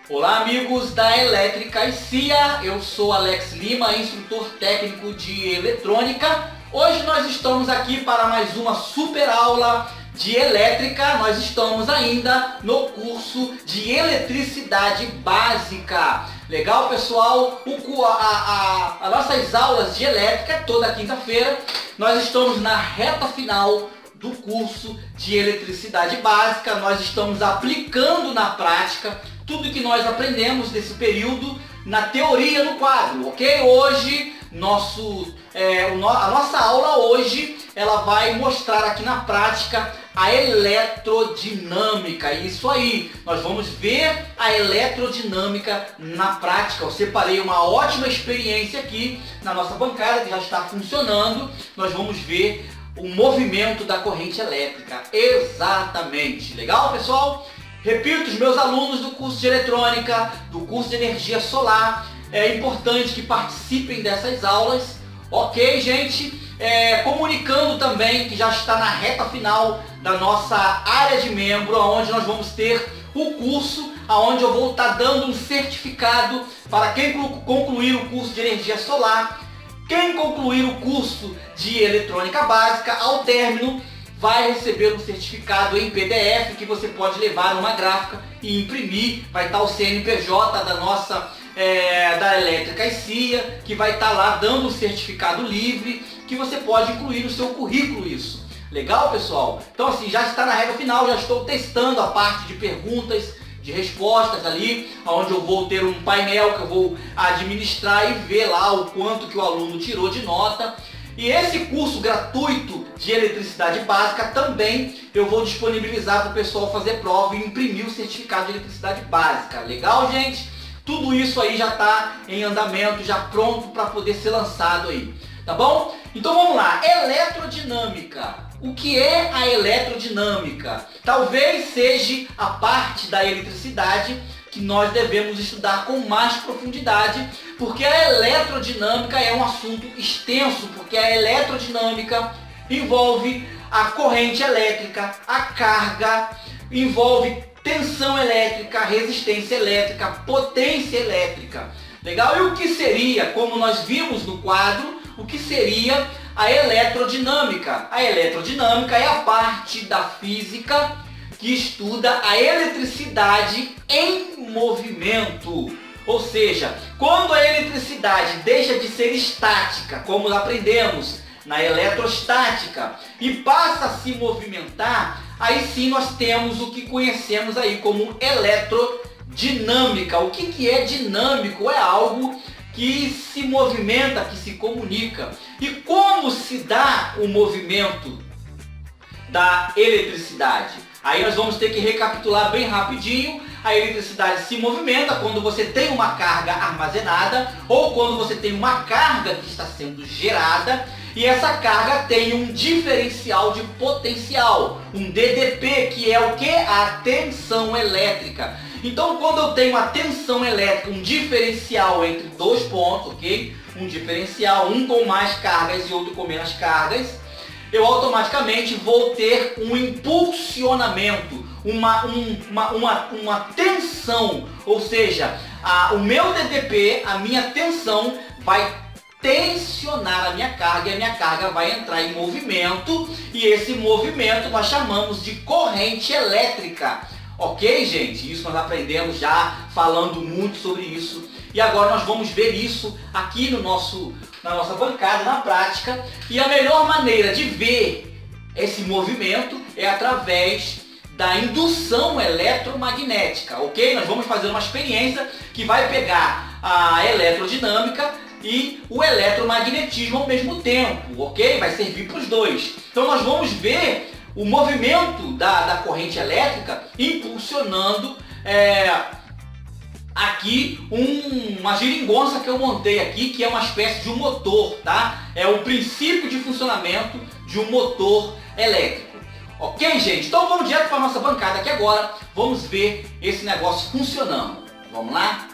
Olá amigos da Elétrica e CIA, eu sou Alex Lima, instrutor técnico de eletrônica. Hoje nós estamos aqui para mais uma super aula de elétrica. Nós estamos ainda no curso de eletricidade básica. Legal, pessoal? As nossas aulas de elétrica toda quinta-feira. Nós estamos na reta final do curso de eletricidade básica. Nós estamos aplicando na prática tudo que nós aprendemos nesse período na teoria no quadro, ok? Hoje, a nossa aula hoje, ela vai mostrar aqui na prática a eletrodinâmica. Isso aí, nós vamos ver a eletrodinâmica na prática. Eu separei uma ótima experiência aqui na nossa bancada, que já está funcionando. Nós vamos ver o movimento da corrente elétrica. Exatamente. Legal, pessoal? Repito, os meus alunos do curso de eletrônica, do curso de energia solar, é importante que participem dessas aulas, ok, gente? Comunicando também que já está na reta final da nossa área de membro, onde nós vamos ter o curso, onde eu vou estar dando um certificado para quem concluir o curso de energia solar. Quem concluir o curso de eletrônica básica, ao término, vai receber um certificado em PDF que você pode levar numa gráfica e imprimir. Vai estar o CNPJ da nossa da Elétrica e CIA, que vai estar lá dando um certificado livre que você pode incluir no seu currículo isso. Legal, pessoal? Então assim, já está na reta final, já estou testando a parte de perguntas, de respostas ali, onde eu vou ter um painel que eu vou administrar e ver lá o quanto que o aluno tirou de nota. E esse curso gratuito de eletricidade básica também eu vou disponibilizar para o pessoal fazer prova e imprimir o certificado de eletricidade básica. Legal, gente? Tudo isso aí já está em andamento, já pronto para poder ser lançado aí. Tá bom? Então vamos lá. Eletrodinâmica. O que é a eletrodinâmica? Talvez seja a parte da eletricidade que nós devemos estudar com mais profundidade, porque a eletrodinâmica é um assunto extenso, porque a eletrodinâmica envolve a corrente elétrica, a carga, envolve tensão elétrica, resistência elétrica, potência elétrica. Legal? E o que seria, como nós vimos no quadro, o que seria a eletrodinâmica? A eletrodinâmica é a parte da física que estuda a eletricidade em movimento. Ou seja, quando a eletricidade deixa de ser estática, como aprendemos na eletrostática, e passa a se movimentar, aí sim nós temos o que conhecemos aí como eletrodinâmica. O que é dinâmico? É algo que se movimenta, que se comunica. E como se dá o movimento da eletricidade? Aí nós vamos ter que recapitular bem rapidinho. A eletricidade se movimenta quando você tem uma carga armazenada ou quando você tem uma carga que está sendo gerada, e essa carga tem um diferencial de potencial, um DDP, que é o que? A tensão elétrica. Então quando eu tenho uma tensão elétrica, um diferencial entre dois pontos, ok? Um diferencial, um com mais cargas e outro com menos cargas, eu automaticamente vou ter um impulsionamento, uma tensão, ou seja, o meu DDP, a minha tensão vai tensionar a minha carga e a minha carga vai entrar em movimento, e esse movimento nós chamamos de corrente elétrica. Ok, gente? Isso nós aprendemos já falando muito sobre isso. E agora nós vamos ver isso aqui na nossa bancada, na prática. E a melhor maneira de ver esse movimento é através da indução eletromagnética, ok? Nós vamos fazer uma experiência que vai pegar a eletrodinâmica e o eletromagnetismo ao mesmo tempo, ok? Vai servir para os dois. Então nós vamos ver o movimento da corrente elétrica impulsionando aqui uma geringonça que eu montei aqui, que é uma espécie de um motor, tá? É o princípio de funcionamento de um motor elétrico. Ok, gente? Então vamos direto para a nossa bancada aqui agora. Vamos ver esse negócio funcionando. Vamos lá?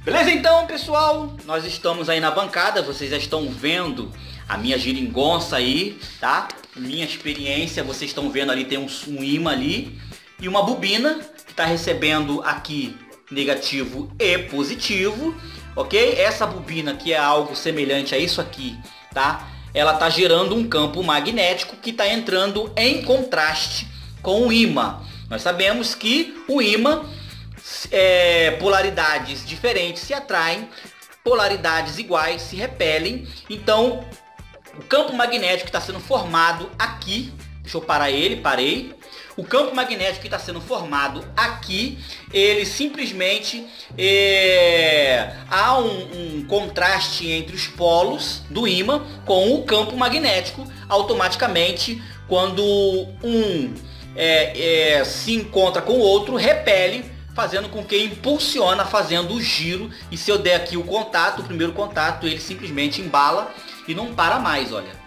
Beleza então, pessoal? Nós estamos aí na bancada. Vocês já estão vendo a minha geringonça aí, tá? minha experiência, vocês estão vendo ali, tem um ímã ali e uma bobina que está recebendo aqui negativo e positivo, ok? Essa bobina, que é algo semelhante a isso aqui, tá? Ela está gerando um campo magnético que está entrando em contraste com o ímã. Nós sabemos que o ímã, polaridades diferentes se atraem, polaridades iguais se repelem. Então, o campo magnético que está sendo formado aqui, deixa eu parar ele, parei. O campo magnético que está sendo formado aqui, ele simplesmente há um contraste entre os polos do ímã com o campo magnético. Automaticamente, quando um se encontra com o outro, repele, fazendo com que impulsiona, fazendo o giro. E se eu der aqui o contato, o primeiro contato, ele simplesmente embala e não para mais, olha.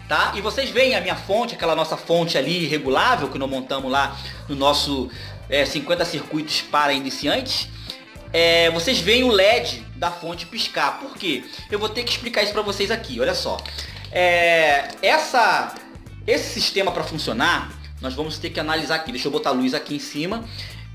Tá? E vocês veem a minha fonte, aquela nossa fonte ali regulável que nós montamos lá no nosso 50 circuitos para iniciantes. Vocês veem o LED da fonte piscar. Por quê? Eu vou ter que explicar isso para vocês aqui, olha só. Esse sistema, para funcionar, nós vamos ter que analisar aqui. Deixa eu botar a luz aqui em cima.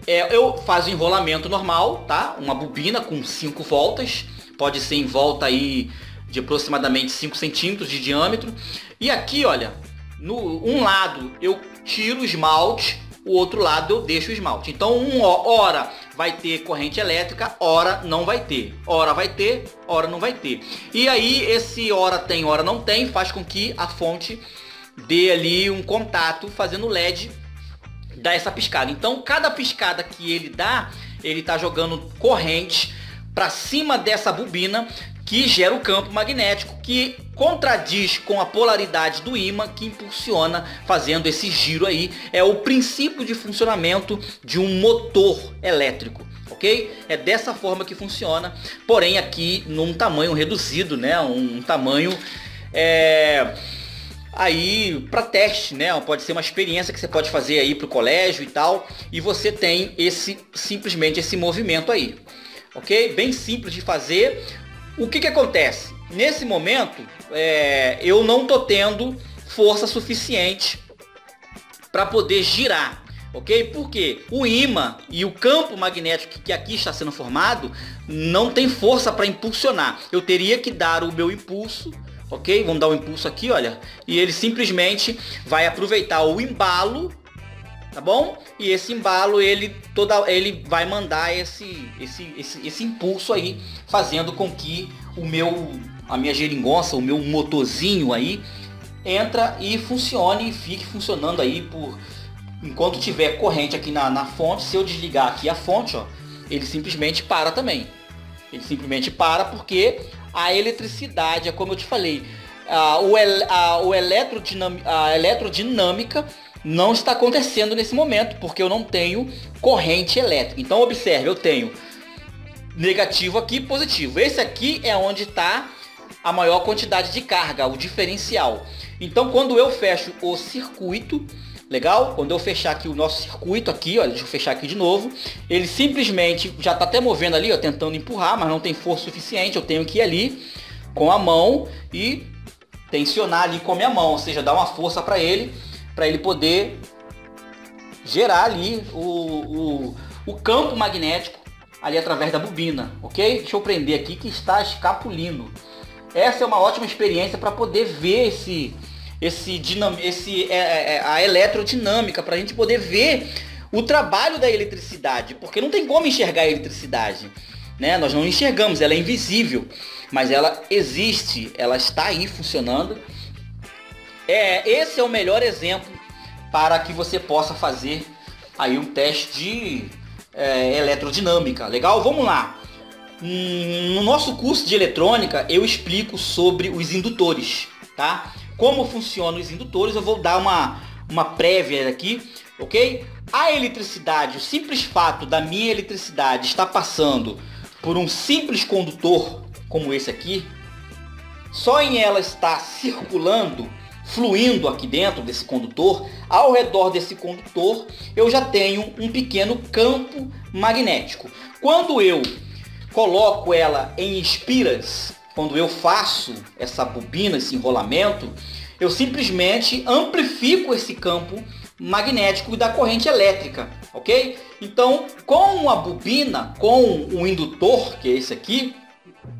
Eu faço o enrolamento normal, tá? Uma bobina com 5 voltas, pode ser em volta aí de aproximadamente 5 centímetros de diâmetro. E aqui, olha, no um lado eu tiro o esmalte, o outro lado eu deixo o esmalte. Então, hora vai ter corrente elétrica, hora não vai ter. Hora vai ter, hora não vai ter. E aí, esse hora tem, hora não tem, faz com que a fonte dê ali um contato, fazendo o LED dar essa piscada. Então, cada piscada que ele dá, ele está jogando corrente para cima dessa bobina, que gera o campo magnético, que contradiz com a polaridade do ímã, que impulsiona, fazendo esse giro aí. É o princípio de funcionamento de um motor elétrico, ok? É dessa forma que funciona, porém aqui num tamanho reduzido, né? Um tamanho aí para teste, né? Pode ser uma experiência que você pode fazer aí para o colégio e tal, e você tem simplesmente esse movimento aí, ok? Bem simples de fazer. O que acontece? Nesse momento, eu não estou tendo força suficiente para poder girar, ok? Porque o ímã e o campo magnético que aqui está sendo formado não tem força para impulsionar. Eu teria que dar o meu impulso, ok? Vamos dar um impulso aqui, olha. E ele simplesmente vai aproveitar o embalo, tá bom? E esse embalo, ele vai mandar esse impulso aí, fazendo com que a minha geringonça, o meu motorzinho aí, entra e funcione e fique funcionando aí enquanto tiver corrente aqui na fonte. Se eu desligar aqui a fonte, ó, ele simplesmente para também. Ele simplesmente para porque a eletricidade, é como eu te falei, a eletrodinâmica não está acontecendo nesse momento, porque eu não tenho corrente elétrica. Então observe, eu tenho negativo aqui, positivo. Esse aqui é onde está a maior quantidade de carga, o diferencial. Então quando eu fecho o circuito, legal? Quando eu fechar aqui o nosso circuito aqui, olha, deixa eu fechar aqui de novo, ele simplesmente já está até movendo ali, ó, tentando empurrar, mas não tem força suficiente. Eu tenho que ir ali com a mão e tensionar ali com a minha mão, ou seja, dar uma força para ele poder gerar ali o campo magnético ali através da bobina, ok? Deixa eu prender aqui que está escapulindo. Essa é uma ótima experiência para poder ver a eletrodinâmica, para a gente poder ver o trabalho da eletricidade, porque não tem como enxergar a eletricidade, né? Nós não enxergamos, ela é invisível, mas ela existe, ela está aí funcionando. Esse é o melhor exemplo para que você possa fazer aí um teste de eletrodinâmica. Legal? Vamos lá. No nosso curso de eletrônica eu explico sobre os indutores, tá? Como funcionam os indutores, eu vou dar uma prévia aqui, ok? A eletricidade, o simples fato da minha eletricidade estar passando por um simples condutor como esse aqui, só em ela estar circulando, fluindo aqui dentro desse condutor, ao redor desse condutor, eu já tenho um pequeno campo magnético. Quando eu coloco ela em espiras, quando eu faço essa bobina, esse enrolamento, eu simplesmente amplifico esse campo magnético da corrente elétrica, ok? Então, com a bobina, com o indutor, que é esse aqui,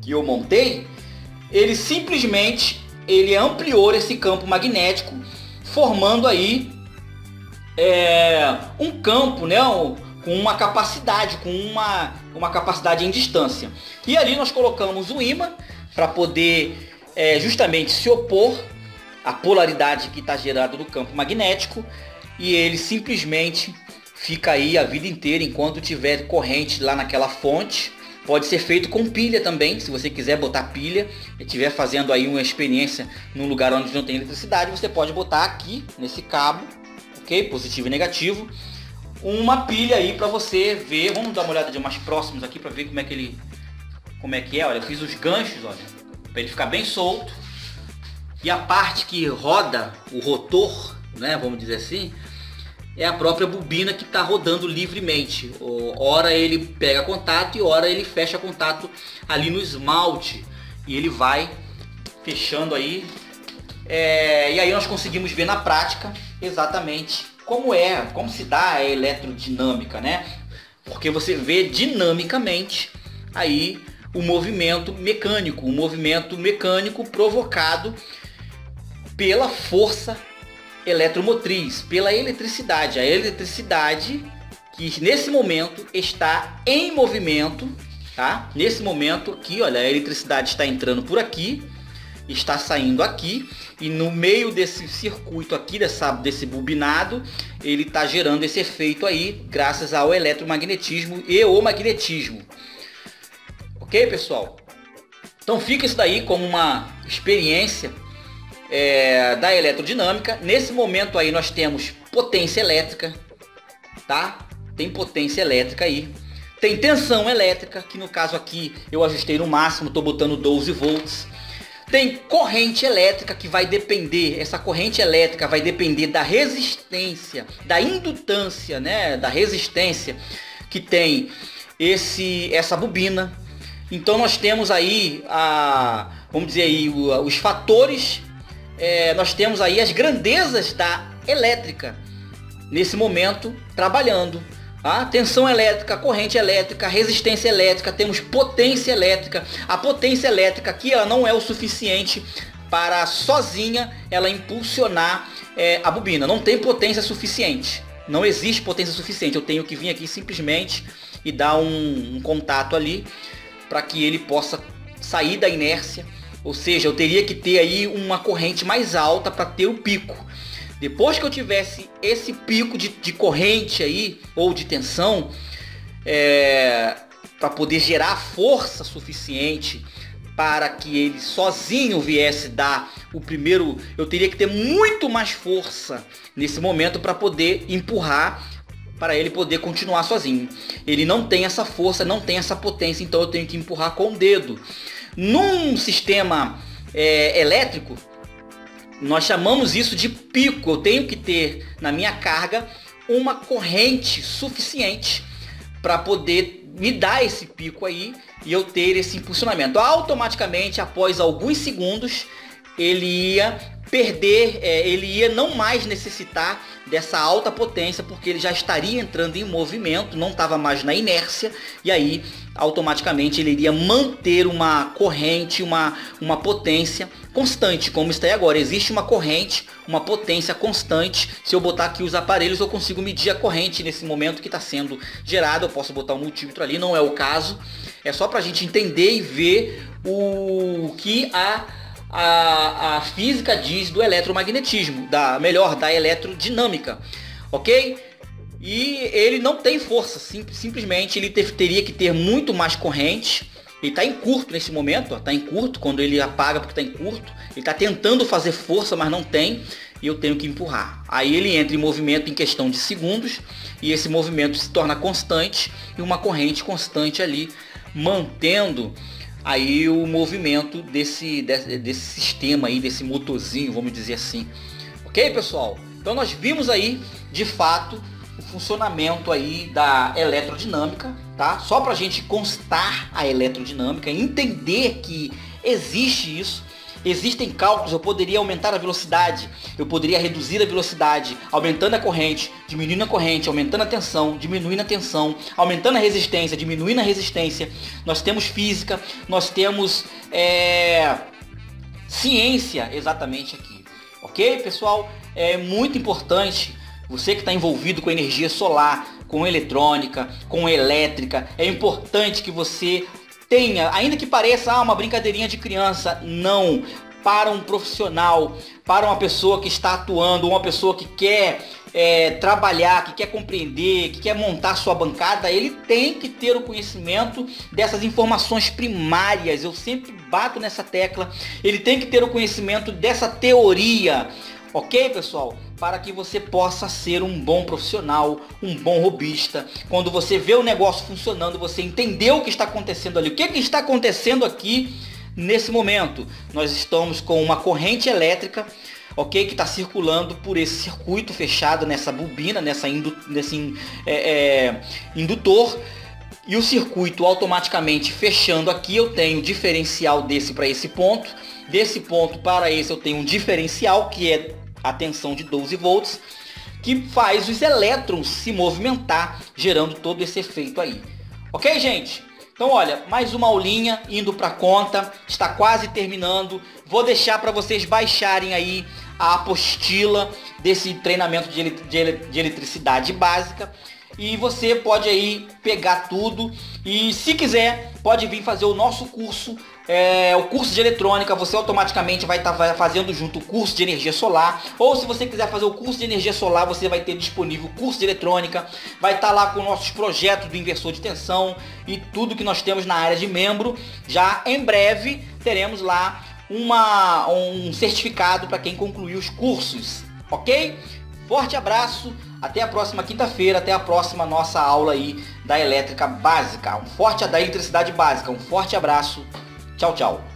que eu montei, ele simplesmente ampliou esse campo magnético, formando aí um campo, né, com uma capacidade, uma capacidade em distância. E ali nós colocamos o ímã para poder justamente se opor à polaridade que está gerada do campo magnético, e ele simplesmente fica aí a vida inteira enquanto tiver corrente lá naquela fonte. Pode ser feito com pilha também, se você quiser botar pilha e estiver fazendo aí uma experiência num lugar onde não tem eletricidade, você pode botar aqui nesse cabo, ok? Positivo e negativo, uma pilha aí para você ver. Vamos dar uma olhada de mais próximos aqui para ver como é que é. Olha, eu fiz os ganchos, olha, para ele ficar bem solto. E a parte que roda o rotor, né, vamos dizer assim, é a própria bobina que está rodando livremente. Ora ele pega contato e ora ele fecha contato ali no esmalte, e ele vai fechando aí. E aí nós conseguimos ver na prática exatamente como se dá a eletrodinâmica, né? Porque você vê dinamicamente aí o movimento mecânico provocado pela força eletromotriz, pela eletricidade. A eletricidade que nesse momento está em movimento, tá? Nesse momento aqui, olha, a eletricidade está entrando por aqui, está saindo aqui, e no meio desse circuito aqui, desse bobinado, ele está gerando esse efeito aí, graças ao eletromagnetismo e o magnetismo. Ok, pessoal? Então fica isso daí como uma experiência da eletrodinâmica. Nesse momento aí nós temos potência elétrica, tá? Tem potência elétrica aí. Tem tensão elétrica, que no caso aqui eu ajustei no máximo, estou botando 12 volts. Tem corrente elétrica, que vai depender, essa corrente elétrica vai depender da resistência, da indutância, né? Da resistência que tem essa bobina. Então nós temos aí, vamos dizer aí, os fatores. Nós temos aí as grandezas da elétrica nesse momento trabalhando. Tensão elétrica, corrente elétrica, resistência elétrica, temos potência elétrica. A potência elétrica aqui ela não é o suficiente para sozinha ela impulsionar a bobina. Não tem potência suficiente. Não existe potência suficiente. Eu tenho que vir aqui simplesmente e dar um contato ali para que ele possa sair da inércia. Ou seja, eu teria que ter aí uma corrente mais alta para ter o pico. Depois que eu tivesse esse pico de corrente aí, ou de tensão, para poder gerar força suficiente para que ele sozinho viesse dar o primeiro, eu teria que ter muito mais força nesse momento para poder empurrar, para ele poder continuar sozinho. Ele não tem essa força, não tem essa potência, então eu tenho que empurrar com o dedo. Num sistema elétrico, nós chamamos isso de pico. Eu tenho que ter na minha carga uma corrente suficiente para poder me dar esse pico aí e eu ter esse impulsionamento. Automaticamente, após alguns segundos, ele ia perder, ele ia não mais necessitar dessa alta potência, porque ele já estaria entrando em movimento, não estava mais na inércia, e aí automaticamente ele iria manter uma corrente, uma potência constante, como está aí agora. Existe uma corrente, uma potência constante. Se eu botar aqui os aparelhos, eu consigo medir a corrente nesse momento que está sendo gerada. Eu posso botar um multímetro ali, não é o caso. É só para a gente entender e ver o que a física diz do eletromagnetismo, da eletrodinâmica, ok? E ele não tem força, simplesmente ele teria que ter muito mais corrente. Ele está em curto nesse momento, está em curto, quando ele apaga porque está em curto. Ele está tentando fazer força, mas não tem, e eu tenho que empurrar. Aí ele entra em movimento em questão de segundos, e esse movimento se torna constante, e uma corrente constante ali, mantendo aí o movimento desse sistema aí, desse motorzinho, vamos dizer assim. Ok, pessoal? Então nós vimos aí, de fato, o funcionamento aí da eletrodinâmica, tá? Só para a gente constar a eletrodinâmica, entender que existe isso. Existem cálculos, eu poderia aumentar a velocidade, eu poderia reduzir a velocidade, aumentando a corrente, diminuindo a corrente, aumentando a tensão, diminuindo a tensão, aumentando a resistência, diminuindo a resistência. Nós temos física, nós temos ciência exatamente aqui. Ok, pessoal? É muito importante, você que está envolvido com energia solar, com eletrônica, com elétrica, é importante que você tenha, ainda que pareça uma brincadeirinha de criança, não, para um profissional, para uma pessoa que está atuando, uma pessoa que quer trabalhar, que quer compreender, que quer montar sua bancada, ele tem que ter o conhecimento dessas informações primárias. Eu sempre bato nessa tecla, ele tem que ter o conhecimento dessa teoria. Ok, pessoal? Para que você possa ser um bom profissional, um bom robista. Quando você vê o negócio funcionando, você entendeu o que está acontecendo ali. O que está acontecendo aqui nesse momento? Nós estamos com uma corrente elétrica, ok, que está circulando por esse circuito fechado, nessa bobina, nesse indutor. E o circuito automaticamente fechando aqui, eu tenho diferencial desse para esse ponto. Desse ponto para esse eu tenho um diferencial, que é a tensão de 12 volts, que faz os elétrons se movimentar, gerando todo esse efeito aí. Ok, gente? Então, olha, mais uma aulinha indo para conta, está quase terminando. Vou deixar para vocês baixarem aí a apostila desse treinamento de eletricidade básica. E você pode aí pegar tudo e, se quiser, pode vir fazer o nosso curso, o curso de eletrônica. Você automaticamente vai estar fazendo junto o curso de energia solar. Ou se você quiser fazer o curso de energia solar, você vai ter disponível o curso de eletrônica. Vai estar lá com nossos projetos do inversor de tensão e tudo que nós temos na área de membro. Já em breve teremos lá um certificado para quem concluiu os cursos, ok? Forte abraço, até a próxima quinta-feira, até a próxima nossa aula aí da elétrica básica, da eletricidade básica. Um forte abraço, tchau, tchau.